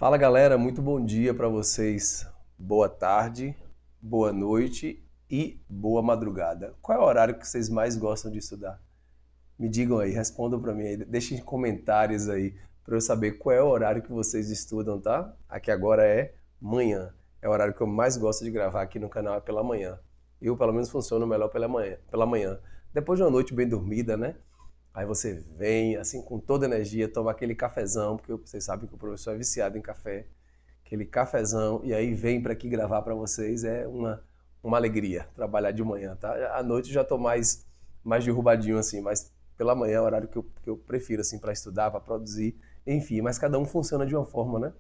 Fala galera, muito bom dia para vocês. Boa tarde, boa noite e boa madrugada. Qual é o horário que vocês mais gostam de estudar? Me digam aí, respondam para mim aí, deixem comentários aí para eu saber qual é o horário que vocês estudam, tá? Aqui agora é manhã. É o horário que eu mais gosto de gravar aqui no canal, é pela manhã. Eu, pelo menos, funciono melhor pela manhã. Depois de uma noite bem dormida, né? Aí você vem, assim, com toda a energia, toma aquele cafezão, porque vocês sabem que o professor é viciado em café, aquele cafezão, e aí vem para aqui gravar para vocês, é uma alegria trabalhar de manhã, tá? À noite eu já tô mais derrubadinho, assim, mas pela manhã é o horário que eu prefiro, assim, para estudar, para produzir, enfim, mas cada um funciona de uma forma, né?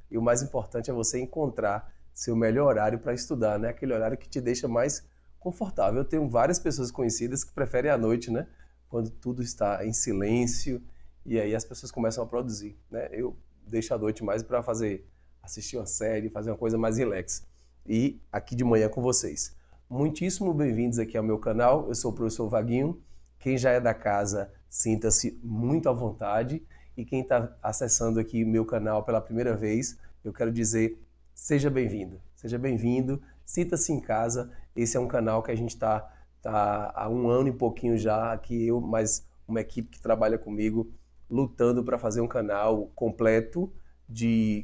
E o mais importante é você encontrar seu melhor horário para estudar, né? Aquele horário que te deixa mais confortável. Eu tenho várias pessoas conhecidas que preferem a noite, né? Quando tudo está em silêncio e aí as pessoas começam a produzir, né? Eu deixo a noite mais para assistir uma série, fazer uma coisa mais relax. E aqui de manhã com vocês. Muitíssimo bem-vindos aqui ao meu canal. Eu sou o professor Vaguinho. Quem já é da casa, sinta-se muito à vontade. E quem está acessando aqui meu canal pela primeira vez, eu quero dizer, seja bem-vindo. Seja bem-vindo, sinta-se em casa. Esse é um canal que a gente tá há um ano e pouquinho já, aqui eu, mais uma equipe que trabalha comigo, lutando para fazer um canal completo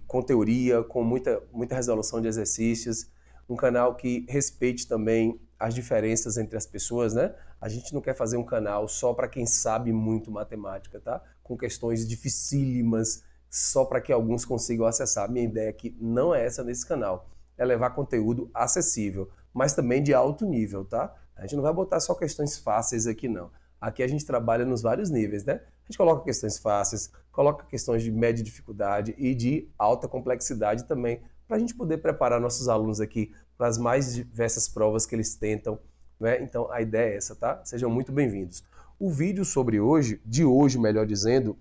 com teoria, com muita resolução de exercícios, um canal que respeite também as diferenças entre as pessoas, né? A gente não quer fazer um canal só para quem sabe muito matemática, tá? Com questões dificílimas, só para que alguns consigam acessar. Minha ideia aqui não é essa nesse canal, é levar conteúdo acessível, mas também de alto nível, tá? A gente não vai botar só questões fáceis aqui, não. Aqui a gente trabalha nos vários níveis, né? A gente coloca questões fáceis, coloca questões de média dificuldade e de alta complexidade também, para a gente poder preparar nossos alunos aqui para as mais diversas provas que eles tentam, né? Então a ideia é essa, tá? Sejam muito bem-vindos. O vídeo de hoje, melhor dizendo,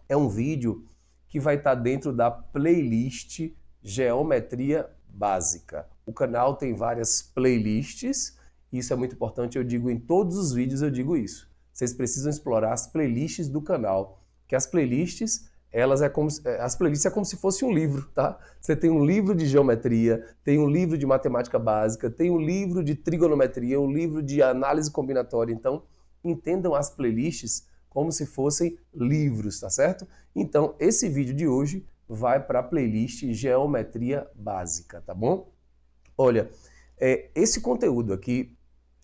é um vídeo que vai estar dentro da playlist Geometria Básica. O canal tem várias playlists, e isso é muito importante, eu digo em todos os vídeos, eu digo isso. Vocês precisam explorar as playlists do canal, que as playlists, as playlists é como se fosse um livro, tá? Você tem um livro de geometria, tem um livro de matemática básica, tem um livro de trigonometria, um livro de análise combinatória, então entendam as playlists como se fossem livros, tá certo? Então, esse vídeo de hoje vai para a playlist Geometria Básica, tá bom? Olha, esse conteúdo aqui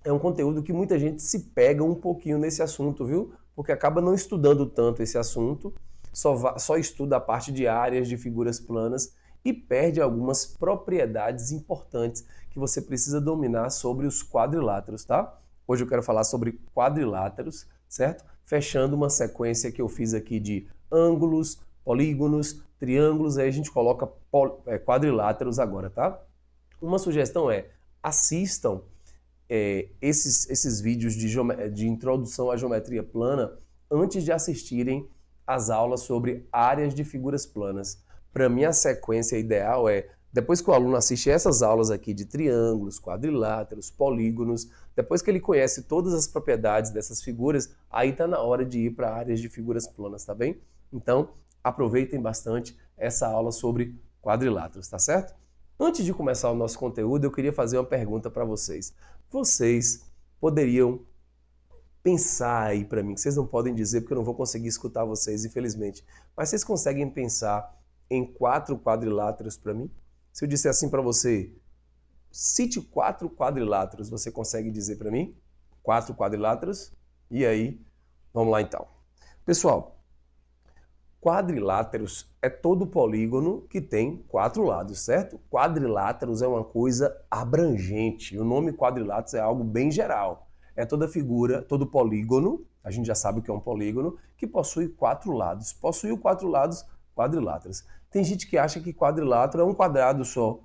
é um conteúdo que muita gente se pega um pouquinho nesse assunto, viu? Porque acaba não estudando tanto esse assunto, só estuda a parte de áreas de figuras planas e perde algumas propriedades importantes que você precisa dominar sobre os quadriláteros, tá? Hoje eu quero falar sobre quadriláteros, certo? Fechando uma sequência que eu fiz aqui de ângulos, polígonos, triângulos, aí a gente coloca quadriláteros agora, tá? Uma sugestão é, assistam esses vídeos de introdução à geometria plana antes de assistirem às aulas sobre áreas de figuras planas. Para mim, a sequência ideal é, depois que o aluno assiste essas aulas aqui de triângulos, quadriláteros, polígonos, depois que ele conhece todas as propriedades dessas figuras, aí está na hora de ir para áreas de figuras planas, tá bem? Então, aproveitem bastante essa aula sobre quadriláteros, tá certo? Antes de começar o nosso conteúdo, eu queria fazer uma pergunta para vocês. Vocês poderiam pensar aí para mim, que vocês não podem dizer porque eu não vou conseguir escutar vocês, infelizmente, mas vocês conseguem pensar em 4 quadriláteros para mim? Se eu disser assim para você, cite 4 quadriláteros, você consegue dizer para mim? 4 quadriláteros? E aí, vamos lá então. Pessoal, quadriláteros é todo polígono que tem 4 lados, certo? Quadriláteros é uma coisa abrangente. O nome quadriláteros é algo bem geral. É toda figura, todo polígono, a gente já sabe o que é um polígono, que possui 4 lados. Possuiu 4 lados, quadriláteros. Tem gente que acha que quadrilátero é um quadrado só,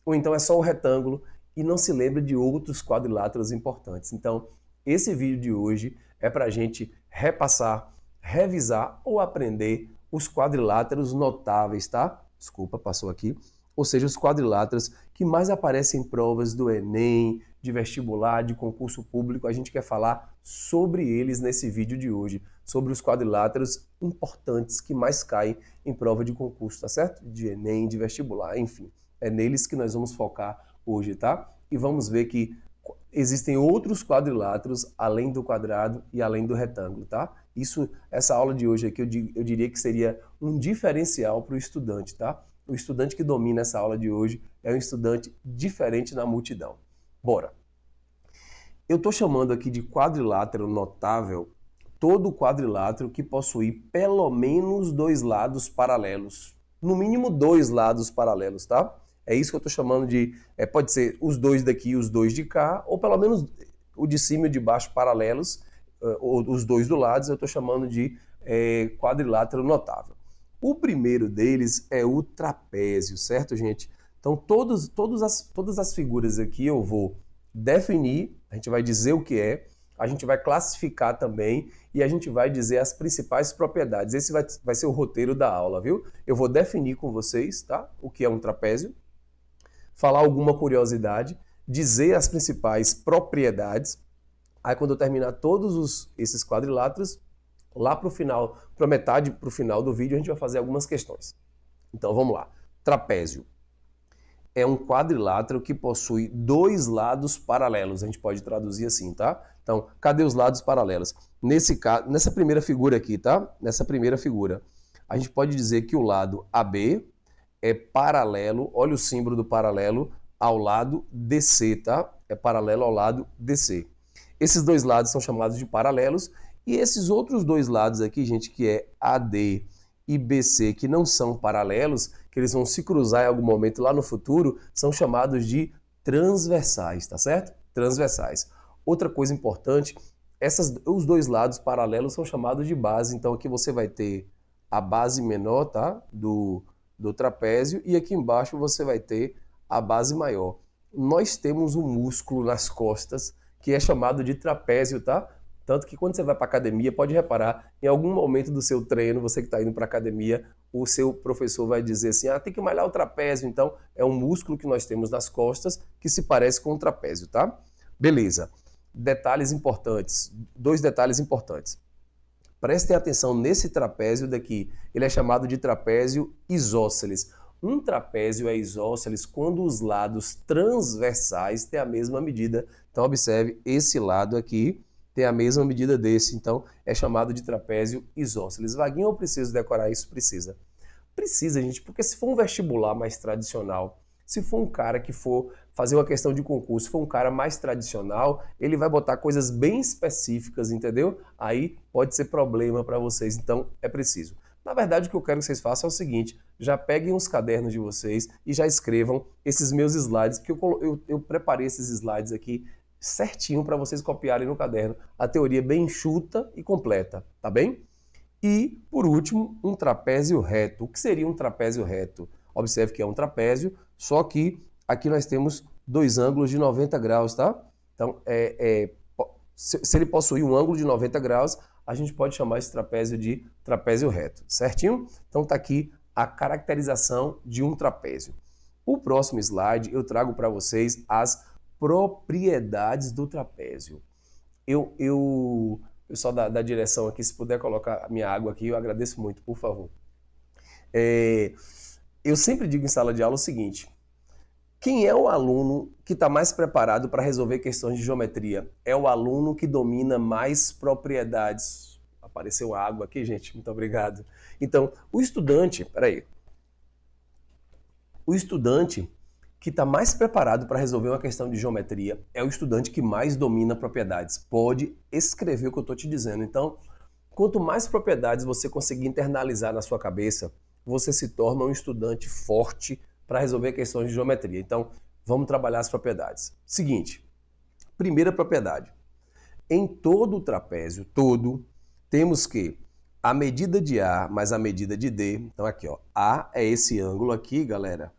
ou então é só um retângulo, e não se lembra de outros quadriláteros importantes. Então, esse vídeo de hoje é para a gente repassar, revisar ou aprender os quadriláteros notáveis, tá? Desculpa, passou aqui. ou seja, os quadriláteros que mais aparecem em provas do Enem, de vestibular, de concurso público. A gente quer falar sobre eles nesse vídeo de hoje, sobre os quadriláteros importantes que mais caem em prova de concurso, tá certo? De Enem, de vestibular, enfim. É neles que nós vamos focar hoje, tá? E vamos ver que existem outros quadriláteros além do quadrado e além do retângulo, tá? Essa aula de hoje aqui eu diria que seria um diferencial para o estudante, tá? O estudante que domina essa aula de hoje é um estudante diferente na multidão. Bora! Eu estou chamando aqui de quadrilátero notável todo quadrilátero que possui pelo menos dois lados paralelos. No mínimo dois lados paralelos, tá? É isso que eu estou chamando de... pode ser os dois daqui e os dois de cá, ou pelo menos o de cima e o de baixo paralelos, ou os dois do lado, eu estou chamando de quadrilátero notável. O primeiro deles é o trapézio, certo, gente? Então, todas as figuras aqui eu vou definir, a gente vai dizer o que é, a gente vai classificar também e a gente vai dizer as principais propriedades. Esse vai ser o roteiro da aula, viu? Eu vou definir com vocês, tá? O que é um trapézio, falar alguma curiosidade, dizer as principais propriedades. Aí quando eu terminar todos esses quadriláteros, lá para o final, para metade, para o final do vídeo, a gente vai fazer algumas questões. Então vamos lá. Trapézio é um quadrilátero que possui dois lados paralelos. A gente pode traduzir assim, tá? Então, cadê os lados paralelos? Nessa primeira figura aqui, tá? Nessa primeira figura, a gente pode dizer que o lado AB é paralelo, olha o símbolo do paralelo, ao lado DC, tá? É paralelo ao lado DC. Esses dois lados são chamados de paralelos, e esses outros dois lados aqui, gente, que é AD e BC, que não são paralelos, que eles vão se cruzar em algum momento lá no futuro, são chamados de transversais, tá certo? Transversais. Outra coisa importante, os dois lados paralelos são chamados de base, então aqui você vai ter a base menor, tá? Do trapézio, e aqui embaixo você vai ter a base maior. Nós temos um músculo nas costas que é chamado de trapézio, tá? Tanto que quando você vai para academia, pode reparar, em algum momento do seu treino, você que está indo para academia, o seu professor vai dizer assim, tem que malhar o trapézio. Então, é um músculo que nós temos nas costas que se parece com o trapézio, tá? Beleza. Detalhes importantes, dois detalhes importantes. Prestem atenção nesse trapézio daqui, ele é chamado de trapézio isósceles. Um trapézio é isósceles quando os lados transversais têm a mesma medida. Então, observe, esse lado aqui tem a mesma medida desse, então é chamado de trapézio isósceles. Vaguinho, eu preciso decorar isso? Precisa. Precisa, gente, porque se for um vestibular mais tradicional, se for um cara que for fazer uma questão de concurso, se for um cara mais tradicional, ele vai botar coisas bem específicas, entendeu? Aí pode ser problema para vocês, então é preciso. Na verdade, o que eu quero que vocês façam é o seguinte, já peguem os cadernos de vocês e já escrevam esses meus slides, porque eu preparei esses slides aqui certinho para vocês copiarem no caderno. A teoria bem enxuta e completa, tá bem? E, por último, um trapézio reto. O que seria um trapézio reto? Observe que é um trapézio, só que aqui nós temos dois ângulos de 90 graus, tá? Então, se ele possuir um ângulo de 90 graus, a gente pode chamar esse trapézio de trapézio reto, certinho? Então tá aqui a caracterização de um trapézio. O próximo slide eu trago para vocês as propriedades do trapézio. Eu só da direção aqui, se puder colocar a minha água aqui, eu agradeço muito, por favor. Eu sempre digo em sala de aula o seguinte, quem é o aluno que está mais preparado para resolver questões de geometria? É o aluno que domina mais propriedades. Apareceu água aqui, gente, muito obrigado. Então, o estudante que está mais preparado para resolver uma questão de geometria é o estudante que mais domina propriedades. Pode escrever o que eu estou te dizendo. Então, quanto mais propriedades você conseguir internalizar na sua cabeça, você se torna um estudante forte para resolver questões de geometria. Então, vamos trabalhar as propriedades. Seguinte, primeira propriedade. Em todo o trapézio, temos que a medida de A mais a medida de D. Então, aqui, ó, A é esse ângulo aqui, galera.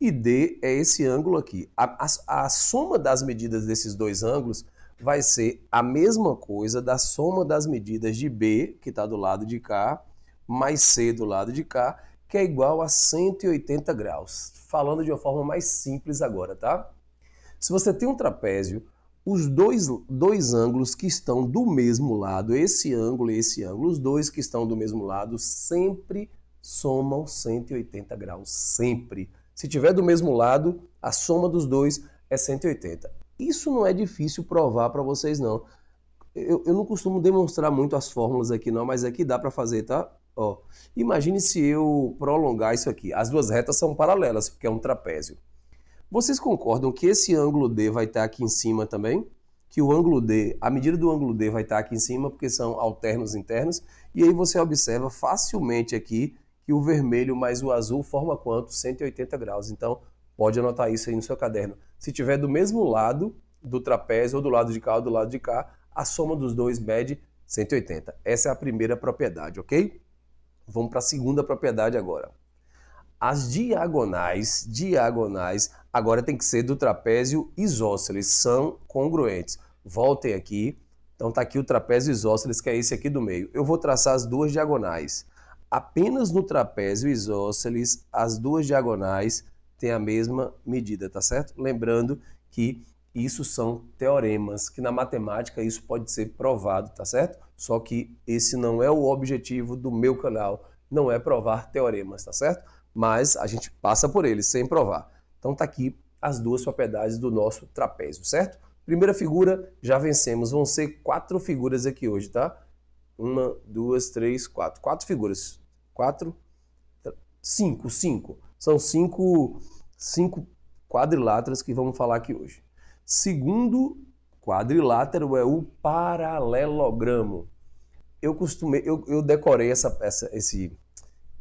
E D é esse ângulo aqui. A soma das medidas desses dois ângulos vai ser a mesma coisa da soma das medidas de B, que está do lado de cá, mais C do lado de cá, que é igual a 180 graus. Falando de uma forma mais simples agora, tá? Se você tem um trapézio, os dois ângulos que estão do mesmo lado, esse ângulo e esse ângulo, os dois que estão do mesmo lado sempre somam 180 graus, sempre. Se tiver do mesmo lado, a soma dos dois é 180. Isso não é difícil provar para vocês, não. Eu não costumo demonstrar muito as fórmulas aqui, não, mas aqui dá para fazer, tá? Ó, imagine se eu prolongar isso aqui. As duas retas são paralelas, porque é um trapézio. Vocês concordam que esse ângulo D vai estar aqui em cima também? Que o ângulo D, a medida do ângulo D vai estar aqui em cima, porque são alternos internos. E aí você observa facilmente aqui que o vermelho mais o azul forma quanto? 180 graus. Então, pode anotar isso aí no seu caderno. Se tiver do mesmo lado do trapézio, ou do lado de cá ou do lado de cá, a soma dos dois mede 180. Essa é a primeira propriedade, ok? Vamos para a segunda propriedade agora. As diagonais agora tem que ser do trapézio isósceles, são congruentes. Voltem aqui, então tá aqui o trapézio isósceles, que é esse aqui do meio. Eu vou traçar as duas diagonais. Apenas no trapézio isósceles, as duas diagonais têm a mesma medida, tá certo? Lembrando que isso são teoremas, que na matemática isso pode ser provado, tá certo? Só que esse não é o objetivo do meu canal, não é provar teoremas, tá certo? Mas a gente passa por eles sem provar. Então tá aqui as duas propriedades do nosso trapézio, certo? Primeira figura, já vencemos. Vão ser 4 figuras aqui hoje, tá? 1, 2, 3, 4. 4 figuras. 4, 5. São 5 quadriláteros que vamos falar aqui hoje. Segundo quadrilátero é o paralelogramo. Eu decorei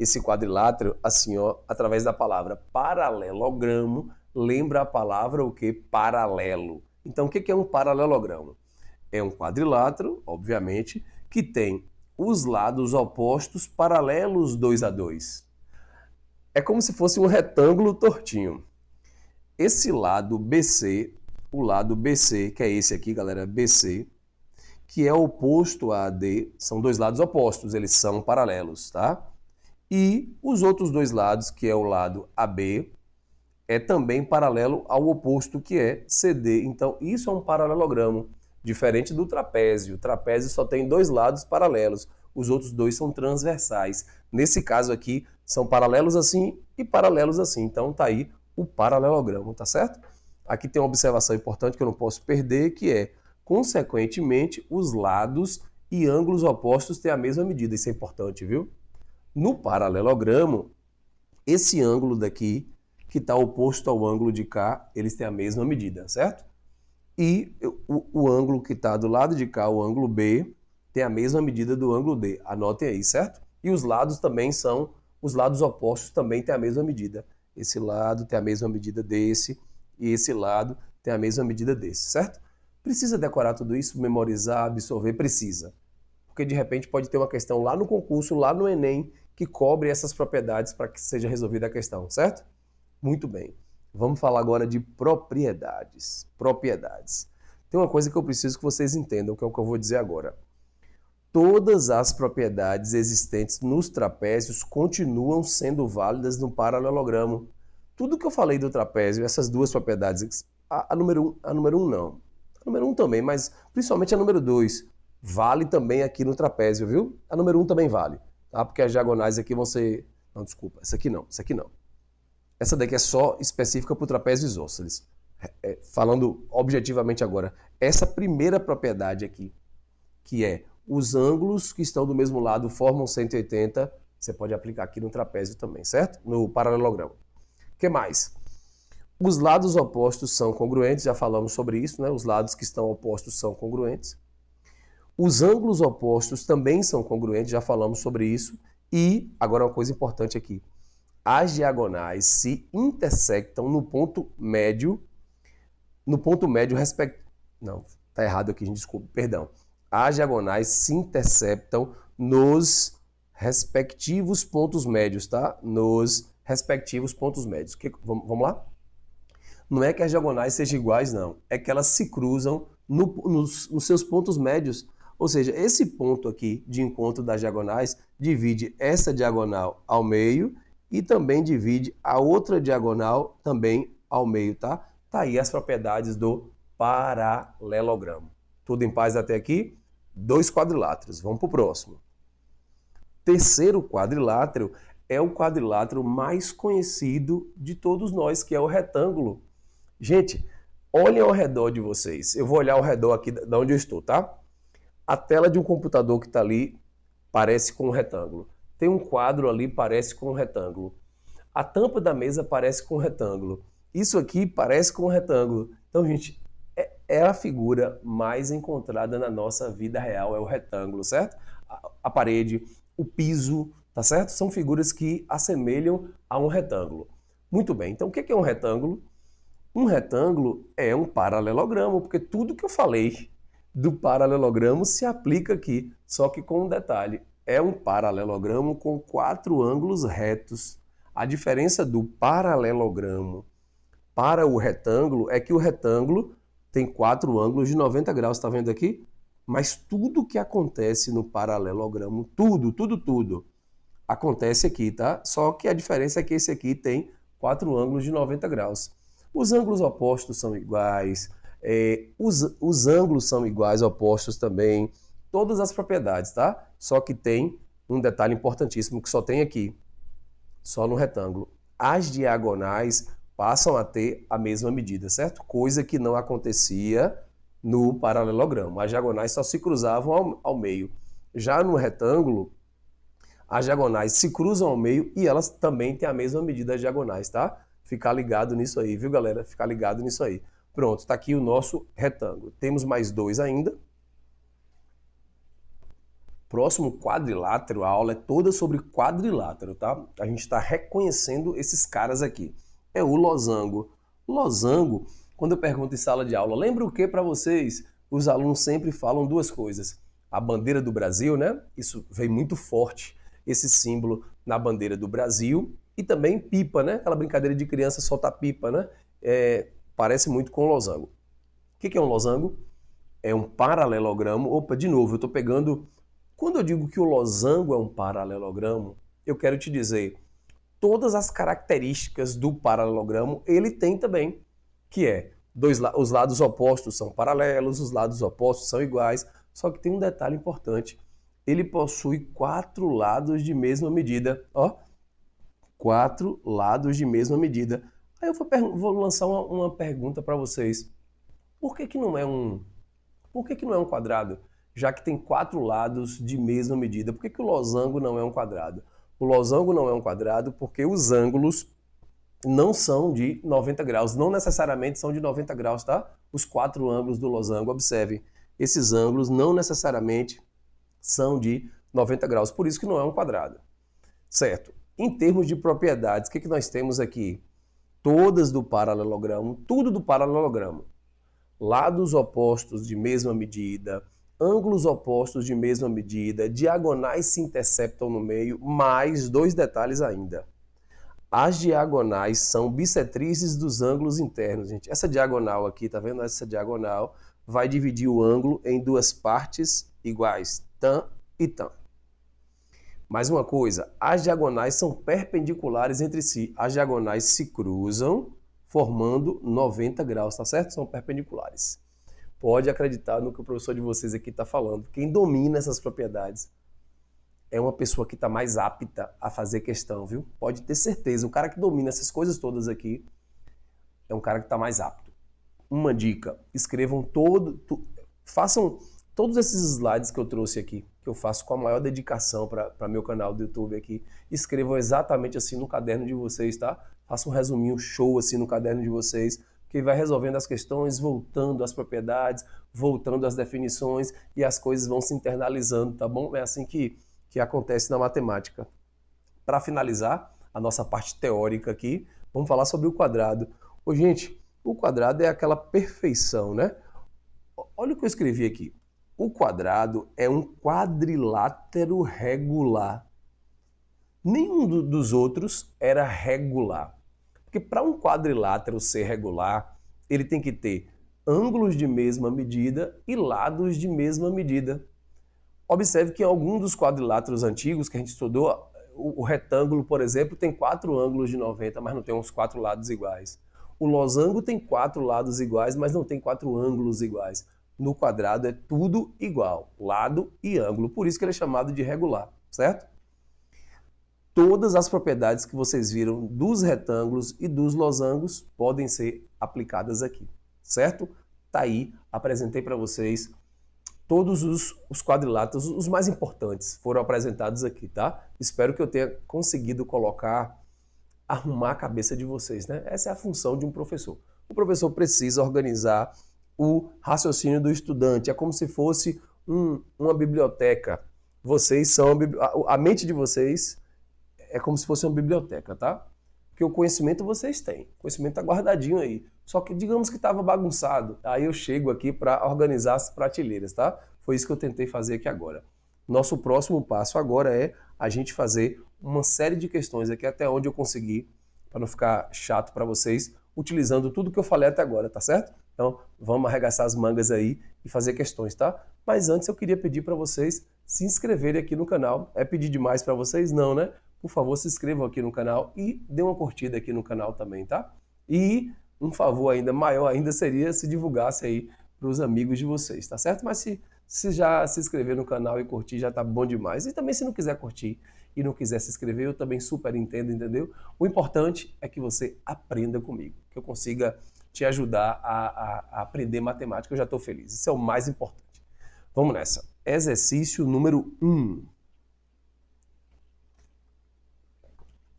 esse quadrilátero assim, ó, através da palavra paralelogramo. Lembra a palavra o que? Paralelo. Então, o que é um paralelogramo? É um quadrilátero, obviamente, que tem os lados opostos paralelos 2 a 2. É como se fosse um retângulo tortinho. Esse lado BC, o lado BC, que é esse aqui, galera, BC, que é oposto a AD, são dois lados opostos, eles são paralelos, tá? E os outros dois lados, que é o lado AB, é também paralelo ao oposto, que é CD. Então, isso é um paralelogramo, diferente do trapézio. O trapézio só tem dois lados paralelos, os outros dois são transversais. Nesse caso aqui, são paralelos assim e paralelos assim. Então, tá aí o paralelogramo, tá certo? Aqui tem uma observação importante que eu não posso perder, que é, consequentemente, os lados e ângulos opostos têm a mesma medida. Isso é importante, viu? No paralelogramo, esse ângulo daqui, que está oposto ao ângulo de cá, eles têm a mesma medida, certo? E o ângulo que está do lado de cá, o ângulo B, tem a mesma medida do ângulo D. Anotem aí, certo? E os lados também são, os lados opostos também têm a mesma medida. Esse lado tem a mesma medida desse, e esse lado tem a mesma medida desse, certo? Precisa decorar tudo isso, memorizar, absorver? Precisa. Porque de repente pode ter uma questão lá no concurso, lá no Enem, que cobre essas propriedades para que seja resolvida a questão, certo? Muito bem. Vamos falar agora de propriedades. Propriedades. Tem uma coisa que eu preciso que vocês entendam, que é o que eu vou dizer agora. Todas as propriedades existentes nos trapézios continuam sendo válidas no paralelogramo. Tudo que eu falei do trapézio, essas duas propriedades, a número 1 não. A número 1 também, mas principalmente a número 2, vale também aqui no trapézio, viu? A número 1 também vale, tá? Porque as diagonais aqui vão ser... Não, desculpa, essa aqui não, essa aqui não. Essa daqui é só específica para o trapézio isósceles. Falando objetivamente agora, essa primeira propriedade aqui, que é os ângulos que estão do mesmo lado formam 180, você pode aplicar aqui no trapézio também, certo? No paralelogramo. O que mais? Os lados opostos são congruentes, já falamos sobre isso, né? Os lados que estão opostos são congruentes. Os ângulos opostos também são congruentes, já falamos sobre isso. E, agora uma coisa importante aqui, as diagonais se intersectam no ponto médio Não, tá errado aqui, gente, desculpa, perdão. As diagonais se interceptam nos respectivos pontos médios, tá? Nos respectivos pontos médios. Vamos lá? Não é que as diagonais sejam iguais, não. É que elas se cruzam nos seus pontos médios. Ou seja, esse ponto aqui de encontro das diagonais divide essa diagonal ao meio e também divide a outra diagonal também ao meio, tá? Tá aí as propriedades do paralelogramo. Tudo em paz até aqui? 2 quadriláteros. Vamos para o próximo. Terceiro quadrilátero é o quadrilátero mais conhecido de todos nós, que é o retângulo. Gente, olhem ao redor de vocês. Eu vou olhar ao redor aqui de onde eu estou, tá? A tela de um computador que está ali parece com um retângulo. Tem um quadro ali, parece com um retângulo. A tampa da mesa parece com um retângulo. Isso aqui parece com um retângulo. Então, gente, é a figura mais encontrada na nossa vida real, é o retângulo, certo? A parede, o piso, tá certo? São figuras que assemelham a um retângulo. Muito bem, então o que é um retângulo? Um retângulo é um paralelogramo, porque tudo que eu falei do paralelogramo se aplica aqui, só que com um detalhe. É um paralelogramo com 4 ângulos retos. A diferença do paralelogramo para o retângulo é que o retângulo tem 4 ângulos de 90 graus, está vendo aqui? Mas tudo que acontece no paralelogramo, tudo, acontece aqui, tá? Só que a diferença é que esse aqui tem 4 ângulos de 90 graus. Os ângulos opostos são iguais, os ângulos são iguais, opostos também, todas as propriedades, tá? Só que tem um detalhe importantíssimo que só tem aqui, só no retângulo. As diagonais passam a ter a mesma medida, certo? Coisa que não acontecia no paralelogramo. As diagonais só se cruzavam ao meio. Já no retângulo, as diagonais se cruzam ao meio e elas também têm a mesma medida das diagonais, tá? Ficar ligado nisso aí, viu, galera? Ficar ligado nisso aí. Pronto, tá aqui o nosso retângulo. Temos mais 2 ainda. Próximo quadrilátero, a aula é toda sobre quadrilátero, tá? A gente está reconhecendo esses caras aqui. É o losango. Losango, quando eu pergunto em sala de aula, lembra o que para vocês? Os alunos sempre falam 2 coisas. A bandeira do Brasil, né? Isso veio muito forte, esse símbolo na bandeira do Brasil. E também pipa, né? Aquela brincadeira de criança soltar pipa, né? Parece muito com o losango. O que é um losango? É um paralelogramo. Opa, de novo, eu estou pegando... Quando eu digo que o losango é um paralelogramo, eu quero te dizer, todas as características do paralelogramo ele tem também, que é os lados opostos são paralelos, os lados opostos são iguais, só que tem um detalhe importante, ele possui 4 lados de mesma medida, ó, 4 lados de mesma medida. Aí eu vou lançar uma pergunta para vocês, por que não é um quadrado? Já que tem 4 lados de mesma medida. Por que o losango não é um quadrado? O losango não é um quadrado porque os ângulos não são de 90 graus. Não necessariamente são de 90 graus, tá? Os 4 ângulos do losango, observem. Esses ângulos não necessariamente são de 90 graus. Por isso que não é um quadrado. Certo. Em termos de propriedades, o que nós temos aqui? Todas do paralelogramo, tudo do paralelogramo. Lados opostos de mesma medida, ângulos opostos de mesma medida, diagonais se interceptam no meio, mais 2 detalhes ainda. As diagonais são bissetrizes dos ângulos internos, gente. Essa diagonal aqui, tá vendo? Essa diagonal vai dividir o ângulo em 2 partes iguais, tan e tan. Mais uma coisa, as diagonais são perpendiculares entre si. As diagonais se cruzam, formando 90 graus, tá certo? São perpendiculares. Pode acreditar no que o professor de vocês aqui está falando. Quem domina essas propriedades é uma pessoa que está mais apta a fazer questão, viu? Pode ter certeza. O cara que domina essas coisas todas aqui é um cara que está mais apto. Uma dica, escrevam façam todos esses slides que eu trouxe aqui, que eu faço com a maior dedicação para meu canal do YouTube aqui. Escrevam exatamente assim no caderno de vocês, tá? Façam um resuminho show assim no caderno de vocês, que vai resolvendo as questões, voltando às propriedades, voltando às definições e as coisas vão se internalizando, tá bom? É assim que acontece na matemática. Para finalizar a nossa parte teórica aqui, vamos falar sobre o quadrado. Ô, gente, o quadrado é aquela perfeição, né? Olha o que eu escrevi aqui. O quadrado é um quadrilátero regular. Nenhum dos outros era regular. Porque para um quadrilátero ser regular, ele tem que ter ângulos de mesma medida e lados de mesma medida. Observe que em algum dos quadriláteros antigos que a gente estudou, o retângulo, por exemplo, tem 4 ângulos de 90, mas não tem os 4 lados iguais. O losango tem 4 lados iguais, mas não tem 4 ângulos iguais. No quadrado é tudo igual, lado e ângulo. Por isso que ele é chamado de regular, certo? Todas as propriedades que vocês viram dos retângulos e dos losangos podem ser aplicadas aqui, certo? Tá aí, apresentei para vocês todos os quadriláteros, os mais importantes, foram apresentados aqui, tá? Espero que eu tenha conseguido arrumar a cabeça de vocês, né? Essa é a função de um professor. O professor precisa organizar o raciocínio do estudante, é como se fosse uma biblioteca. Vocês são a mente de vocês é como se fosse uma biblioteca, tá? Porque o conhecimento vocês têm, o conhecimento está guardadinho aí. Só que digamos que estava bagunçado, aí eu chego aqui para organizar as prateleiras, tá? Foi isso que eu tentei fazer aqui agora. Nosso próximo passo agora é a gente fazer uma série de questões aqui até onde eu conseguir, para não ficar chato para vocês, utilizando tudo que eu falei até agora, tá certo? Então, vamos arregaçar as mangas aí e fazer questões, tá? Mas antes eu queria pedir para vocês se inscreverem aqui no canal. É pedir demais para vocês? Não, né? Por favor, se inscrevam aqui no canal e dê uma curtida aqui no canal também, tá? E um favor ainda maior ainda seria se divulgasse aí para os amigos de vocês, tá certo? Mas se já se inscrever no canal e curtir, já tá bom demais. E também se não quiser curtir e não quiser se inscrever, eu também super entendo, entendeu? O importante é que você aprenda comigo, que eu consiga te ajudar a aprender matemática, eu já estou feliz. Isso é o mais importante. Vamos nessa. Exercício número 1.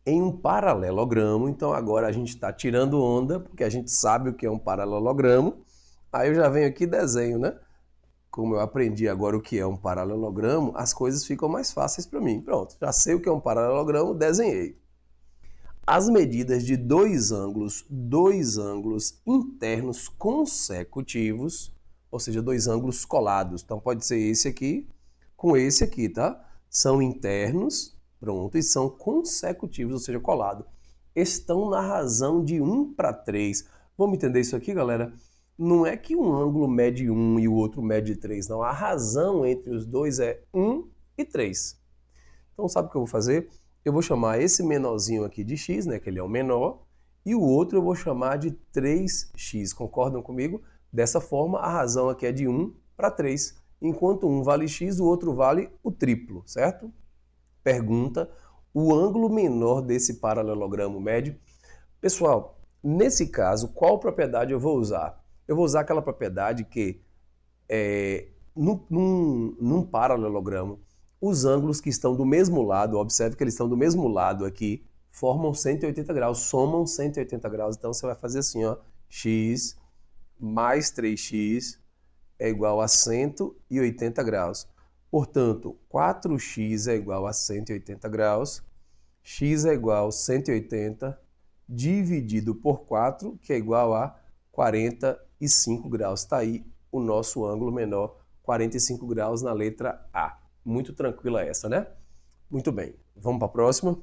Em um paralelogramo, então agora a gente está tirando onda, porque a gente sabe o que é um paralelogramo. Aí eu já venho aqui e desenho, né? Como eu aprendi agora o que é um paralelogramo, as coisas ficam mais fáceis para mim. Pronto, já sei o que é um paralelogramo, desenhei. As medidas de dois ângulos internos consecutivos, ou seja, dois ângulos colados. Então pode ser esse aqui com esse aqui, tá? São internos, pronto, e são consecutivos, ou seja, colado. Estão na razão de 1 para 3. Vamos entender isso aqui, galera? Não é que um ângulo mede 1 e o outro mede 3, não. A razão entre os dois é 1 e 3. Então sabe o que eu vou fazer? Eu vou chamar esse menorzinho aqui de x, né, que ele é o menor, e o outro eu vou chamar de 3x. Concordam comigo? Dessa forma, a razão aqui é de 1 para 3. Enquanto um vale x, o outro vale o triplo, certo? Pergunta, o ângulo menor desse paralelogramo médio. Pessoal, nesse caso, qual propriedade eu vou usar? Eu vou usar aquela propriedade que, num paralelogramo, os ângulos que estão do mesmo lado, observe que eles estão do mesmo lado aqui, formam 180 graus, somam 180 graus. Então você vai fazer assim, ó, x mais 3x é igual a 180 graus. Portanto, 4x é igual a 180 graus, x é igual a 180 dividido por 4, que é igual a 45 graus. Está aí o nosso ângulo menor, 45 graus na letra A. Muito tranquila essa, né? Muito bem. Vamos para a próxima.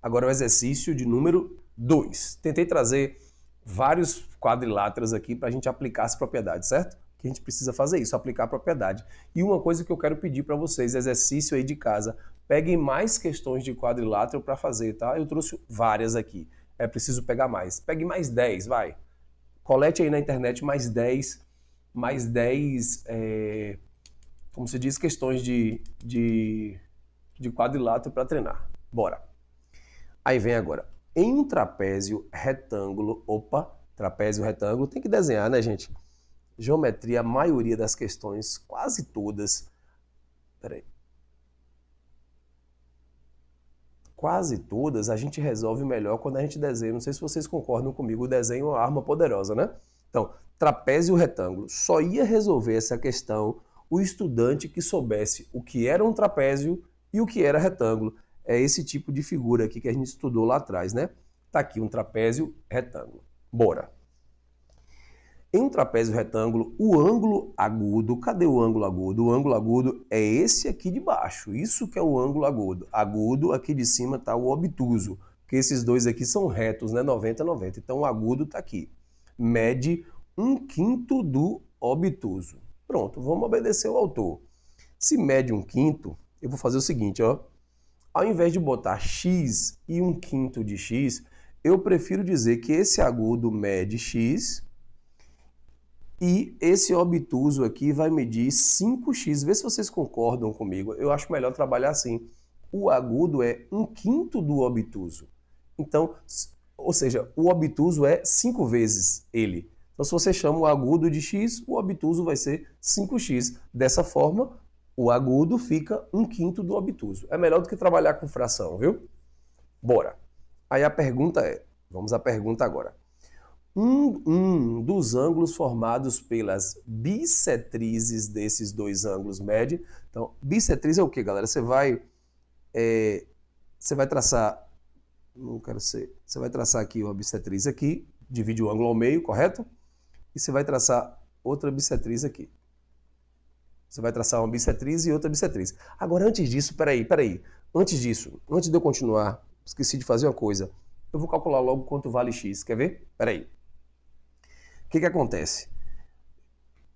Agora o exercício de número 2. Tentei trazer vários quadriláteros aqui para a gente aplicar as propriedades, certo? Que a gente precisa fazer isso, aplicar a propriedade. E uma coisa que eu quero pedir para vocês, exercício aí de casa, peguem mais questões de quadrilátero para fazer, tá? Eu trouxe várias aqui. É preciso pegar mais. Pegue mais 10, vai. Colete aí na internet mais 10, como se diz, questões de quadrilátero para treinar. Bora. Aí vem agora. Em um trapézio retângulo, trapézio retângulo, tem que desenhar, né, gente? Geometria, a maioria das questões, quase todas, quase todas a gente resolve melhor quando a gente desenha. Não sei se vocês concordam comigo, o desenho é uma arma poderosa, né? Então, trapézio retângulo, só ia resolver essa questão o estudante que soubesse o que era um trapézio e o que era retângulo. É esse tipo de figura aqui que a gente estudou lá atrás, né? Tá aqui um trapézio retângulo. Bora! Em um trapézio retângulo, o ângulo agudo, cadê o ângulo agudo? O ângulo agudo é esse aqui de baixo, isso que é o ângulo agudo. Agudo, aqui de cima está o obtuso, porque esses dois aqui são retos, né? 90, 90. Então o agudo está aqui. Mede 1/5 do obtuso. Pronto, vamos obedecer o autor. Se mede 1/5, eu vou fazer o seguinte, ó. Ao invés de botar x e 1/5 de x, eu prefiro dizer que esse agudo mede x e esse obtuso aqui vai medir 5x. Vê se vocês concordam comigo. Eu acho melhor trabalhar assim. O agudo é 1/5 do obtuso. Então, ou seja, o obtuso é 5 vezes ele. Então, se você chama o agudo de x, o obtuso vai ser 5x. Dessa forma, o agudo fica 1/5 do obtuso. É melhor do que trabalhar com fração, viu? Bora. Aí a pergunta é, vamos à pergunta agora. Um dos ângulos formados pelas bissetrizes desses dois ângulos mede. Então, bissetriz é o que, galera? Você vai traçar, não quero ser, você vai traçar aqui uma bissetriz aqui, divide o ângulo ao meio, correto? E você vai traçar outra bissetriz aqui. Você vai traçar uma bissetriz e outra bissetriz. Agora, antes disso, peraí. Antes disso, antes de eu continuar, esqueci de fazer uma coisa. Eu vou calcular logo quanto vale x. Quer ver? Peraí. O que acontece?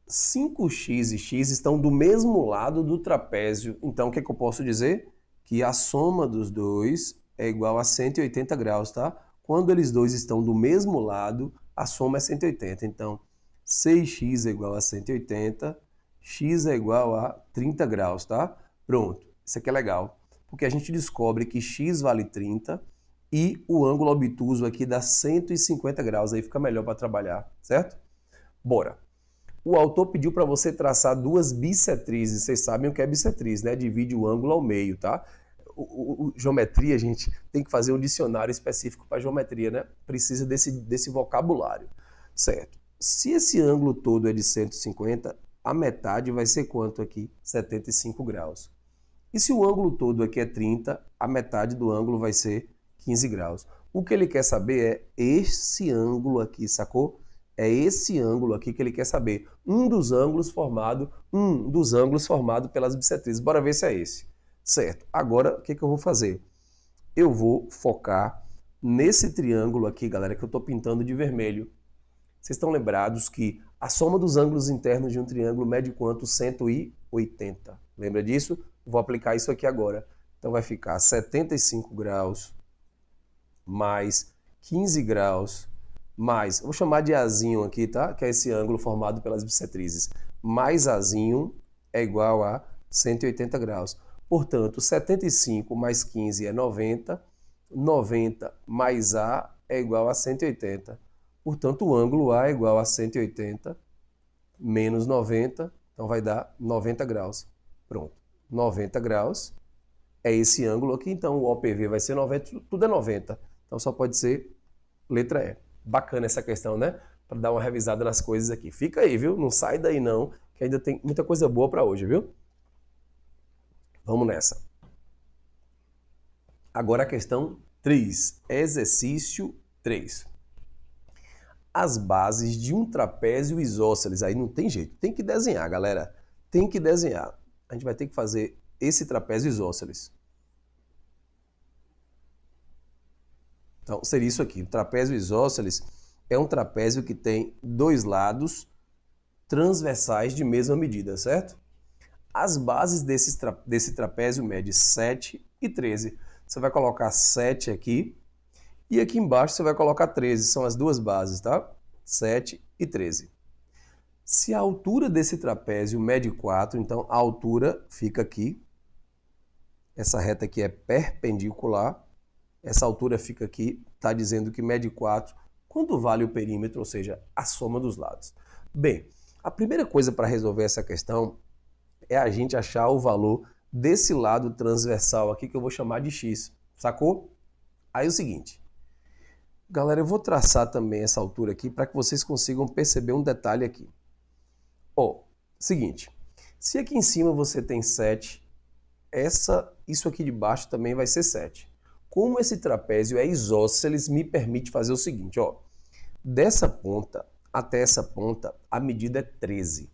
5x e x estão do mesmo lado do trapézio. Então, o que eu posso dizer? Que a soma dos dois é igual a 180 graus, tá? Quando eles dois estão do mesmo lado, a soma é 180. Então, 6x é igual a 180, x é igual a 30 graus, tá? Pronto. Isso aqui é legal, porque a gente descobre que x vale 30 e o ângulo obtuso aqui dá 150 graus. Aí fica melhor para trabalhar, certo? Bora. O autor pediu para você traçar duas bissetrizes. Vocês sabem o que é bissetriz, né? Divide o ângulo ao meio, tá? Geometria, gente, tem que fazer um dicionário específico para geometria, né? Precisa desse vocabulário, certo? Se esse ângulo todo é de 150, a metade vai ser quanto aqui? 75 graus. E se o ângulo todo aqui é 30, a metade do ângulo vai ser 15 graus. O que ele quer saber é esse ângulo aqui, sacou? É esse ângulo aqui que ele quer saber. Um dos ângulos formado pelas bissetrizes. Bora ver se é esse. Certo. Agora, o que eu vou fazer? Eu vou focar nesse triângulo aqui, galera, que eu estou pintando de vermelho. Vocês estão lembrados que a soma dos ângulos internos de um triângulo mede quanto? 180. Lembra disso? Vou aplicar isso aqui agora. Então vai ficar 75 graus mais 15 graus mais, vou chamar de Azinho aqui, tá? Que é esse ângulo formado pelas bissetrizes. Mais Azinho é igual a 180 graus. Portanto, 75 mais 15 é 90. 90 mais A é igual a 180. Portanto, o ângulo A é igual a 180 menos 90. Então, vai dar 90 graus. Pronto. 90 graus é esse ângulo aqui. Então, o OPV vai ser 90. Tudo é 90. Então, só pode ser letra E. Bacana essa questão, né? Para dar uma revisada nas coisas aqui. Fica aí, viu? Não sai daí não, que ainda tem muita coisa boa para hoje, viu? Vamos nessa. Agora a questão 3. Exercício 3. As bases de um trapézio isósceles. Aí não tem jeito. Tem que desenhar, galera. Tem que desenhar. A gente vai ter que fazer esse trapézio isósceles. Então, seria isso aqui. O trapézio isósceles é um trapézio que tem dois lados transversais de mesma medida, certo? As bases desse trapézio medem 7 e 13. Você vai colocar 7 aqui e aqui embaixo você vai colocar 13. São as duas bases, tá? 7 e 13. Se a altura desse trapézio mede 4, então a altura fica aqui. Essa reta aqui é perpendicular. Essa altura fica aqui, está dizendo que mede 4. Quanto vale o perímetro, ou seja, a soma dos lados? Bem, a primeira coisa para resolver essa questão é a gente achar o valor desse lado transversal aqui, que eu vou chamar de x, sacou? Aí é o seguinte, galera, eu vou traçar também essa altura aqui para que vocês consigam perceber um detalhe aqui. Ó, seguinte, se aqui em cima você tem 7, isso aqui de baixo também vai ser 7. Como esse trapézio é isósceles, me permite fazer o seguinte, ó. Dessa ponta até essa ponta, a medida é 13.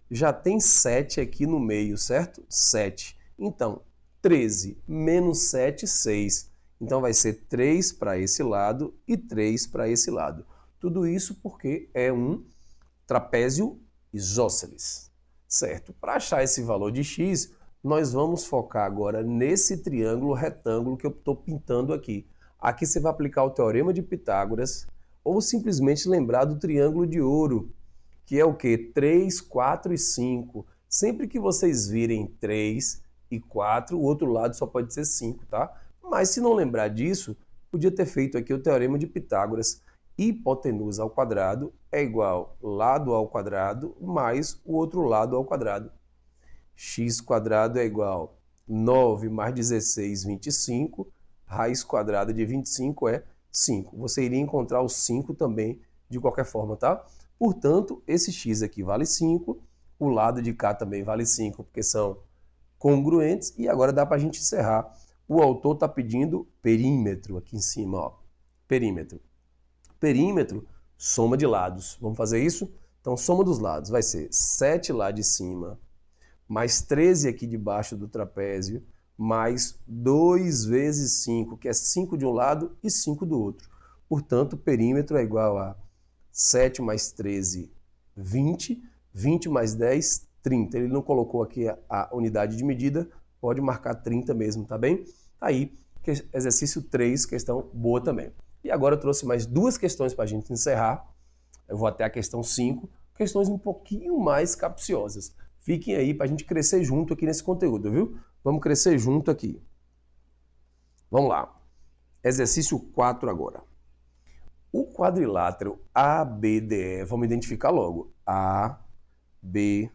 Já tem 7 aqui no meio, certo? 7. Então, 13 menos 7, 6. Então, vai ser 3 para esse lado e 3 para esse lado. Tudo isso porque é um trapézio isósceles, certo? Para achar esse valor de x, nós vamos focar agora nesse triângulo retângulo que eu estou pintando aqui. Aqui você vai aplicar o Teorema de Pitágoras ou simplesmente lembrar do triângulo de ouro, que é o quê? 3, 4 e 5. Sempre que vocês virem 3 e 4, o outro lado só pode ser 5, tá? Mas se não lembrar disso, podia ter feito aqui o Teorema de Pitágoras. Hipotenusa ao quadrado é igual lado ao quadrado mais o outro lado ao quadrado. X quadrado é igual 9 mais 16, 25. Raiz quadrada de 25 é 5. Você iria encontrar o 5 também de qualquer forma, tá? Portanto, esse x aqui vale 5. O lado de cá também vale 5, porque são congruentes. E agora dá para a gente encerrar. O autor está pedindo perímetro aqui em cima, ó. Perímetro. Perímetro, soma de lados. Vamos fazer isso? Então, soma dos lados vai ser 7 lá de cima, mais 13 aqui debaixo do trapézio, mais 2 vezes 5, que é 5 de um lado e 5 do outro. Portanto, o perímetro é igual a 7 mais 13, 20. 20 mais 10, 30. Ele não colocou aqui a unidade de medida, pode marcar 30 mesmo, tá bem? Aí, exercício 3, questão boa também. E agora eu trouxe mais duas questões para a gente encerrar. Eu vou até a questão 5, questões um pouquinho mais capciosas. Fiquem aí para a gente crescer junto aqui nesse conteúdo, viu? Vamos crescer junto aqui. Vamos lá. Exercício 4 agora. O quadrilátero ABDE, vamos identificar logo. ABDE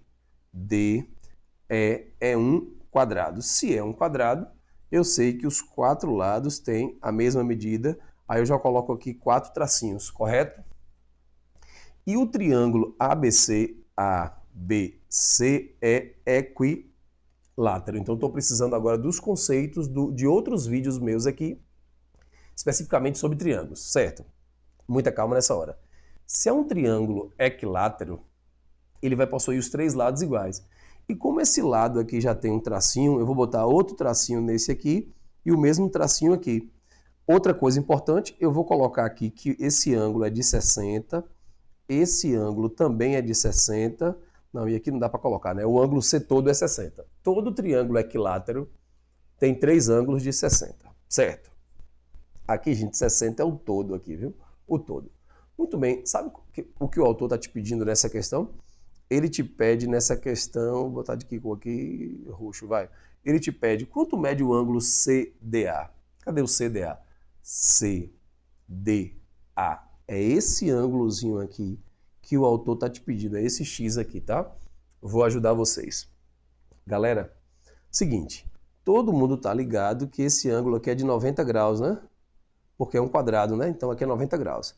é um quadrado. Se é um quadrado, eu sei que os 4 lados têm a mesma medida. Aí eu já coloco aqui 4 tracinhos, correto? E o triângulo ABC é equilátero. Então, estou precisando agora dos conceitos de outros vídeos meus aqui, especificamente sobre triângulos, certo? Muita calma nessa hora. Se é um triângulo equilátero, ele vai possuir os 3 lados iguais. E como esse lado aqui já tem um tracinho, eu vou botar outro tracinho nesse aqui e o mesmo tracinho aqui. Outra coisa importante, eu vou colocar aqui que esse ângulo é de 60, esse ângulo também é de 60, não, e aqui não dá para colocar, né? O ângulo C todo é 60. Todo triângulo equilátero tem 3 ângulos de 60, certo? Aqui, gente, 60 é o todo aqui, viu? O todo. Muito bem, sabe o que o autor está te pedindo nessa questão? Ele te pede nessa questão, vou botar de que cor aqui, roxo, vai. Ele te pede quanto mede o ângulo CDA. Cadê o CDA? CDA. É esse ângulozinho aqui que o autor está te pedindo, é esse X aqui, tá? Vou ajudar vocês. Galera, seguinte, todo mundo tá ligado que esse ângulo aqui é de 90 graus, né? Porque é um quadrado, né? Então aqui é 90 graus.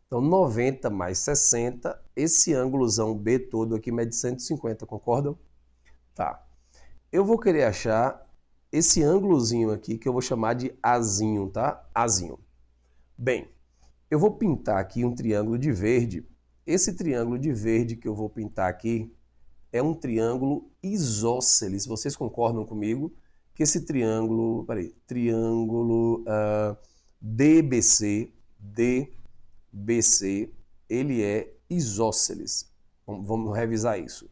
Então 90 mais 60, esse ângulozão B todo aqui mede 150, concordam? Tá. Eu vou querer achar esse ângulozinho aqui que eu vou chamar de Azinho, tá? Azinho. Bem, eu vou pintar aqui um triângulo de verde. Esse triângulo de verde que eu vou pintar aqui é um triângulo isósceles. Vocês concordam comigo que esse triângulo, triângulo DBC, ele é isósceles. Vamos revisar isso.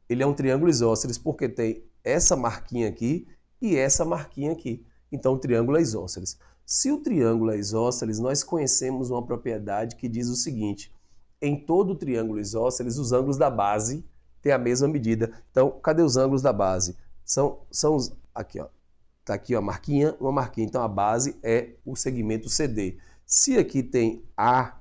Ele é um triângulo isósceles porque tem essa marquinha aqui e essa marquinha aqui. Então o triângulo é isósceles. Se o triângulo é isósceles, nós conhecemos uma propriedade que diz o seguinte: em todo triângulo isósceles, os ângulos da base têm a mesma medida. Então, cadê os ângulos da base? São os... Aqui, ó. Tá aqui, ó, uma marquinha. Então, a base é o segmento CD. Se aqui tem A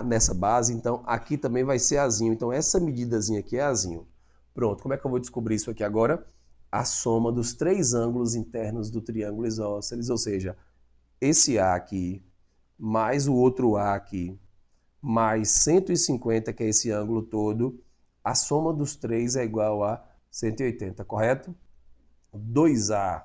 nessa base, então aqui também vai ser Azinho. Então, essa medidazinha aqui é Azinho. Pronto, como é que eu vou descobrir isso aqui agora? A soma dos 3 ângulos internos do triângulo isósceles, ou seja, esse A aqui, mais o outro A aqui, mais 150, que é esse ângulo todo, a soma dos 3 é igual a 180, correto? 2A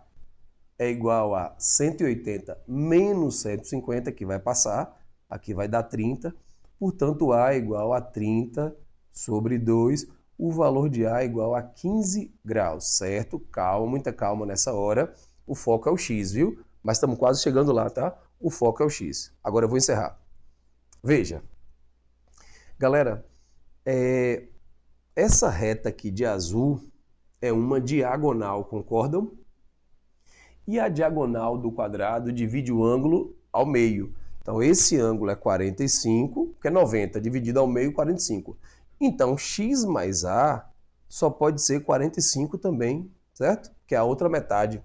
é igual a 180 menos 150, que vai passar, aqui vai dar 30, portanto A é igual a 30 sobre 2, o valor de A é igual a 15 graus, certo? Calma, muita calma nessa hora, o foco é o X, viu? Mas estamos quase chegando lá, tá? O foco é o X. Agora eu vou encerrar. Veja, galera, essa reta aqui de azul, é uma diagonal, concordam? E a diagonal do quadrado divide o ângulo ao meio. Então, esse ângulo é 45, que é 90, dividido ao meio, 45. Então, x mais a só pode ser 45 também, certo? Que é a outra metade.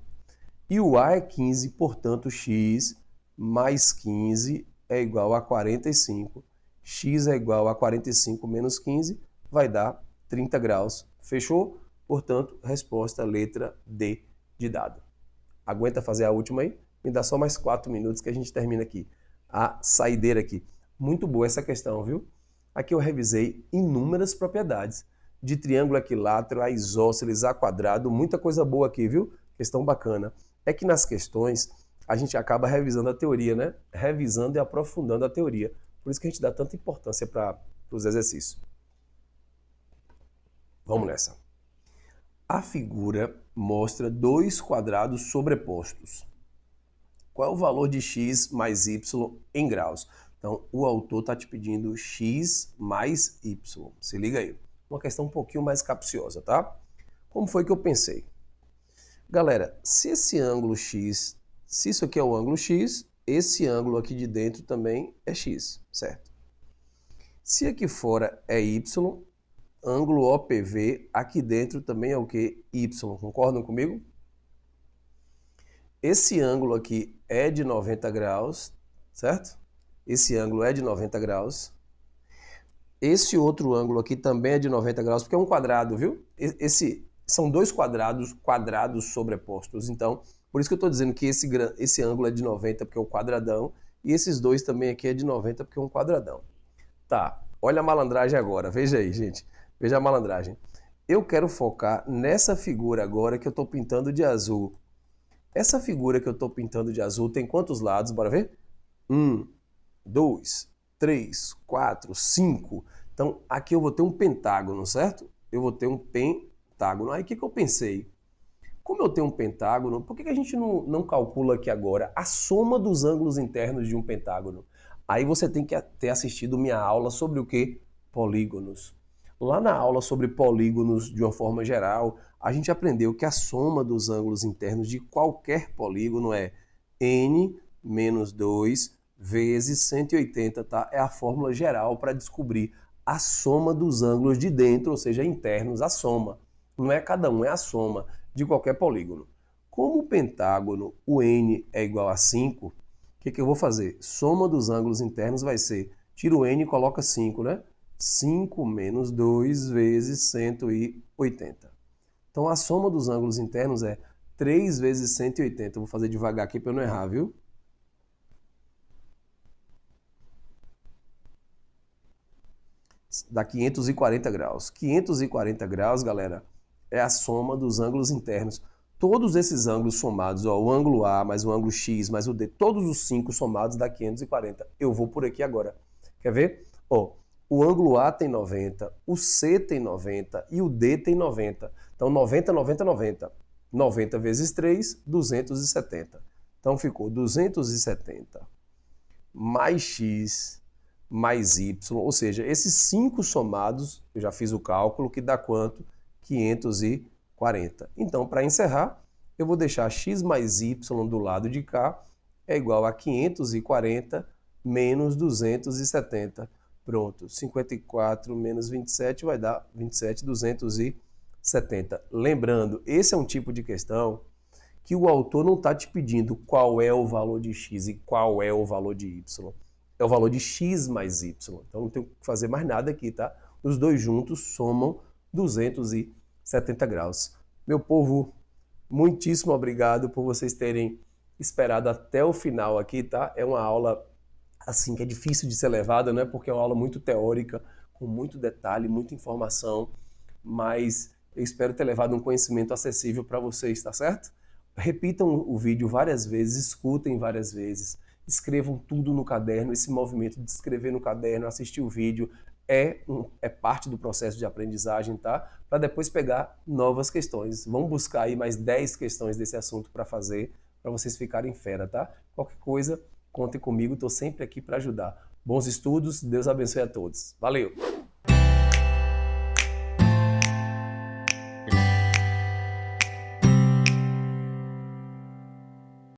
E o a é 15, portanto, x mais 15 é igual a 45. X é igual a 45 menos 15, vai dar 30 graus. Fechou? Portanto, resposta letra D de dado. Aguenta fazer a última aí? Me dá só mais 4 minutos que a gente termina aqui. A saideira aqui. Muito boa essa questão, viu? Aqui eu revisei inúmeras propriedades. De triângulo equilátero a isósceles, a quadrado, muita coisa boa aqui, viu? Questão bacana. É que nas questões a gente acaba revisando a teoria, né? Revisando e aprofundando a teoria. Por isso que a gente dá tanta importância para os exercícios. Vamos nessa. A figura mostra dois quadrados sobrepostos. Qual é o valor de x mais y em graus? Então, o autor está te pedindo x mais y. Se liga aí. Uma questão um pouquinho mais capciosa, tá? Como foi que eu pensei? Galera, se esse ângulo x, se isso aqui é o ângulo x, esse ângulo aqui de dentro também é x, certo? Se aqui fora é y, ângulo OPV, aqui dentro também é o que? Y. Concordam comigo? Esse ângulo aqui é de 90 graus, certo? Esse ângulo é de 90 graus. Esse outro ângulo aqui também é de 90 graus, porque é um quadrado, viu? São dois quadrados sobrepostos. Então, por isso que eu estou dizendo que esse ângulo é de 90 porque é um quadradão, e esses dois também aqui é de 90 porque é um quadradão. Tá, olha a malandragem agora. Veja aí, gente. Veja a malandragem. Eu quero focar nessa figura agora que eu estou pintando de azul. Essa figura que eu estou pintando de azul tem quantos lados? Bora ver? 1, 2, 3, 4, 5. Então, aqui eu vou ter um pentágono, certo? Eu vou ter um pentágono. Aí, o que eu pensei? Como eu tenho um pentágono, por que a gente não calcula aqui agora a soma dos ângulos internos de um pentágono? Aí você tem que ter assistido minha aula sobre o que? Polígonos. Lá na aula sobre polígonos, de uma forma geral, a gente aprendeu que a soma dos ângulos internos de qualquer polígono é n menos 2 vezes 180, tá? É a fórmula geral para descobrir a soma dos ângulos de dentro, ou seja, internos, a soma. Não é cada um, é a soma de qualquer polígono. Como o pentágono, o n é igual a 5, o que eu vou fazer? Soma dos ângulos internos vai ser, tira o n e coloca 5, né? 5 menos 2 vezes 180. Então a soma dos ângulos internos é 3 vezes 180. Eu vou fazer devagar aqui para eu não errar, viu? Dá 540 graus. 540 graus, galera, é a soma dos ângulos internos. Todos esses ângulos somados, ó, o ângulo A mais o ângulo X mais o D, todos os 5 somados dá 540. Eu vou por aqui agora. Quer ver? Ó, o ângulo A tem 90, o C tem 90 e o D tem 90. Então 90, 90, 90. 90 vezes 3, 270. Então ficou 270 mais X mais Y, ou seja, esses 5 somados, eu já fiz o cálculo, que dá quanto? 540. Então, para encerrar, eu vou deixar x mais y do lado de cá é igual a 540 menos 270. Pronto, 54 menos 27 vai dar 27,270. Lembrando, esse é um tipo de questão que o autor não está te pedindo qual é o valor de x e qual é o valor de y. É o valor de x mais y. Então não tem que fazer mais nada aqui, tá? Os dois juntos somam 270 graus. Meu povo, muitíssimo obrigado por vocês terem esperado até o final aqui, tá? É uma aula assim que é difícil de ser levada, né? Porque é uma aula muito teórica, com muito detalhe, muita informação, mas eu espero ter levado um conhecimento acessível para vocês, tá certo? Repitam o vídeo várias vezes, escutem várias vezes, escrevam tudo no caderno. Esse movimento de escrever no caderno, assistir o vídeo, é parte do processo de aprendizagem, tá? Para depois pegar novas questões. Vamos buscar aí mais 10 questões desse assunto para fazer, para vocês ficarem fera, tá? Qualquer coisa, contem comigo, estou sempre aqui para ajudar. Bons estudos, Deus abençoe a todos. Valeu!